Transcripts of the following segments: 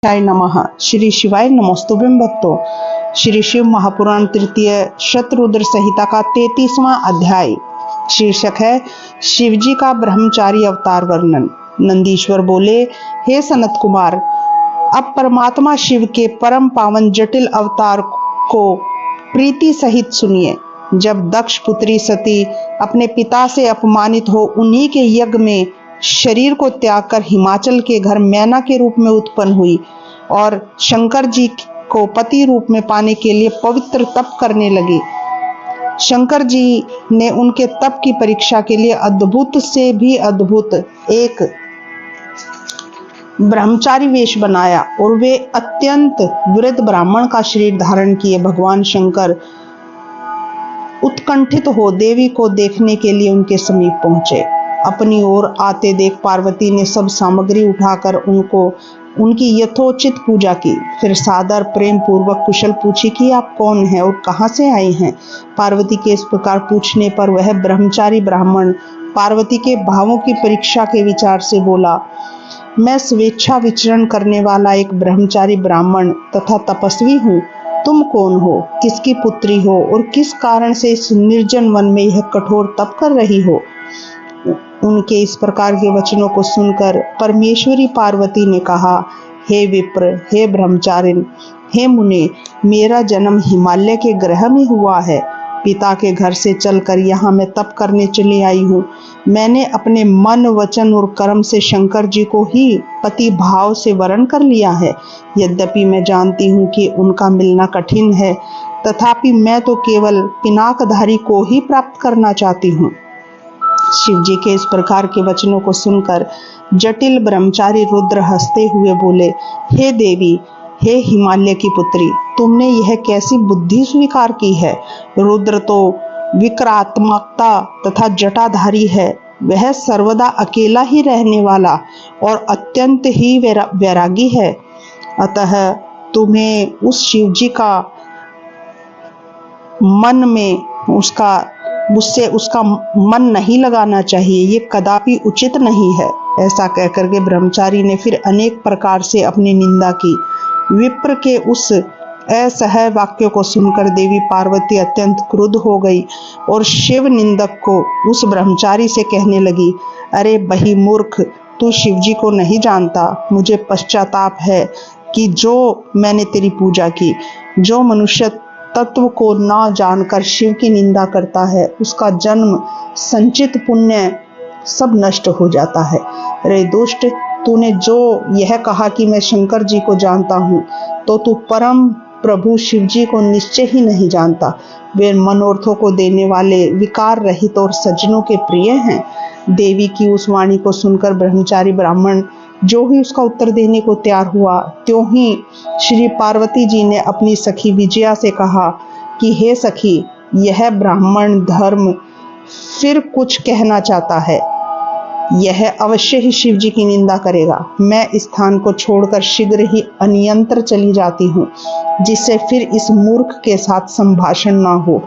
शिवाय नमः। श्री शिवाय नमोस्तुभ्यं भक्तों। श्री शिव महापुराण तृतीय शतरुद्र संहिता का 33वां अध्याय शीर्षक है शिवजी का ब्रह्मचारी अवतार वर्णन। नंदीश्वर बोले, हे सनत कुमार, अब परमात्मा शिव के परम पावन जटिल अवतार को प्रीति सहित सुनिए। जब दक्ष पुत्री सती अपने पिता से अपमानित हो उन्हीं के यज्ञ में शरीर को त्याग कर हिमाचल के घर मैना के रूप में उत्पन्न हुई और शंकर जी को पति रूप में पाने के लिए पवित्र तप करने लगी, शंकर जी ने उनके तप की परीक्षा के लिए अद्भुत से भी अद्भुत एक ब्रह्मचारी वेश बनाया और वे अत्यंत वृद्ध ब्राह्मण का शरीर धारण किए। भगवान शंकर उत्कंठित हो देवी को देखने के लिए उनके समीप पहुंचे। अपनी ओर आते देख पार्वती ने सब सामग्री उठाकर उनकी यथोचित पूजा की। फिर सादर प्रेम पूर्वक कुशल पूछी कि आप कौन हैं और कहां से आए हैं। पार्वती के इस प्रकार पूछने पर वह ब्रह्मचारी ब्राह्मण पार्वती के भावों की परीक्षा के विचार से बोला, मैं स्वेच्छा विचरण करने वाला एक ब्रह्मचारी ब्राह्मण तथा तपस्वी हूँ। तुम कौन हो, किसकी पुत्री हो और किस कारण से इस निर्जन वन में यह कठोर तप कर रही हो। उनके इस प्रकार के वचनों को सुनकर परमेश्वरी पार्वती ने कहा, हे विप्र, हे ब्रह्मचारिण, हे मुने, मेरा जन्म हिमालय के ग्रह में हुआ है। पिता के घर से चलकर यहाँ मैं तप करने चली आई हूँ। मैंने अपने मन, वचन और कर्म से शंकर जी को ही पति भाव से वरण कर लिया है। यद्यपि मैं जानती हूँ कि उनका मिलना कठिन है, तथापि मैं तो केवल पिनाकधारी को ही प्राप्त करना चाहती हूँ। शिव जी के इस प्रकार के वचनों को सुनकर जटिल ब्रह्मचारी रुद्र हंसते हुए बोले, हे देवी, हे हिमालय की पुत्री, तुमने यह कैसी बुद्धि स्वीकार की है। रुद्र तो विकरात्मकता तथा जटाधारी है। वह सर्वदा अकेला ही रहने वाला और अत्यंत ही वैरागी है। अतः तुम्हें उस शिव जी का मन में उसका मन नहीं लगाना चाहिए। ये कदापि उचित नहीं है। ऐसा कहकर के ब्रह्मचारी ने फिर अनेक प्रकार से अपनी निंदा की। विप्र के उस असह्य वाक्य को सुनकर देवी पार्वती अत्यंत क्रुद्ध हो गई और शिव निंदक को उस ब्रह्मचारी से कहने लगी, अरे बही मूर्ख, तू शिव जी को नहीं जानता। मुझे पश्चाताप है कि जो मैंने तेरी पूजा की। जो मनुष्य तत्व को ना जानकर शिव की निंदा करता है, उसका जन्म संचित पुण्य सब नष्ट हो जाता है। रे दुष्ट, तूने जो यह कहा कि मैं शंकर जी को जानता हूँ, तो तू परम प्रभु शिव जी को निश्चय ही नहीं जानता। वे मनोरथों को देने वाले, विकार रहित और सज्जनों के प्रिय हैं। देवी की उस वाणी को सुनकर ब्रह्मचारी ब्राह्मण जो ही उसका उत्तर देने को तैयार हुआ, त्यों ही श्री पार्वती जी ने अपनी सखी विजया से कहा कि हे सखी, यह ब्राह्मण धर्म फिर कुछ कहना चाहता है। यह अवश्य ही शिव जी की निंदा करेगा। मैं इस स्थान को छोड़कर शीघ्र ही अनियंत्र चली जाती हूँ, जिससे फिर इस मूर्ख के साथ संभाषण ना हो।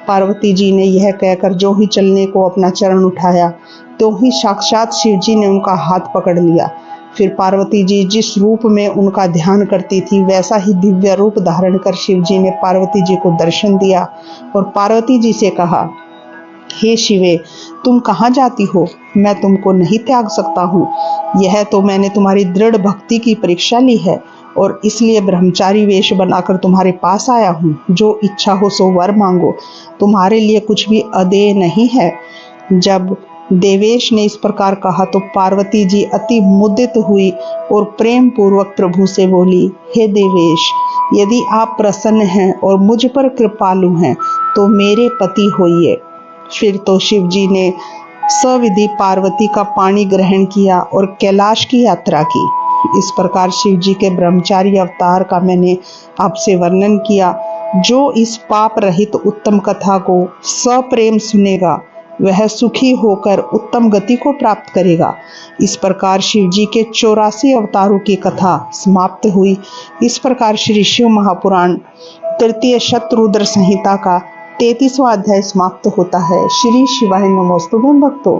पार्वती जी ने यह कहकर जो ही चलने को अपना चरण उठाया, तो ही साक्षात शिव जी ने उनका हाथ पकड़ लिया। फिर पार्वती जी जिस रूप में उनका ध्यान करती थी, वैसा ही दिव्य रूप धारण कर शिव जी ने पार्वती जी को दर्शन दिया और पार्वती जी से कहा, हे शिवे, तुम कहाँ जाती हो। मैं तुमको नहीं त्याग सकता हूँ। यह तो मैंने तुम्हारी दृढ़ भक्ति की परीक्षा ली है और इसलिए ब्रह्मचारी वेश बनाकर तुम्हारे पास आया हूँ। जो इच्छा हो सो वर मांगो, तुम्हारे लिए कुछ भी अदेय नहीं है। जब देवेश ने इस प्रकार कहा तो पार्वती जी अति मुदित हुई और प्रेम पूर्वक प्रभु से बोली, हे देवेश, यदि आप प्रसन्न हैं और मुझ पर कृपालु हैं तो मेरे पति होइए। फिर तो शिव जी ने सविधि पार्वती का पानी ग्रहण किया और कैलाश की यात्रा की। इस प्रकार शिव जी के ब्रह्मचारी अवतार का मैंने आपसे वर्णन किया। जो इस पाप रहित उत्तम कथा को सप्रेम सुनेगा, वह सुखी होकर उत्तम गति को प्राप्त करेगा। इस प्रकार शिव जी के 84 अवतारों की कथा समाप्त हुई। इस प्रकार श्री शिव महापुराण तृतीय शतरुद्र संहिता का 33वां अध्याय समाप्त होता है। श्री शिवाय नमोस्तुभ्यं भक्तों।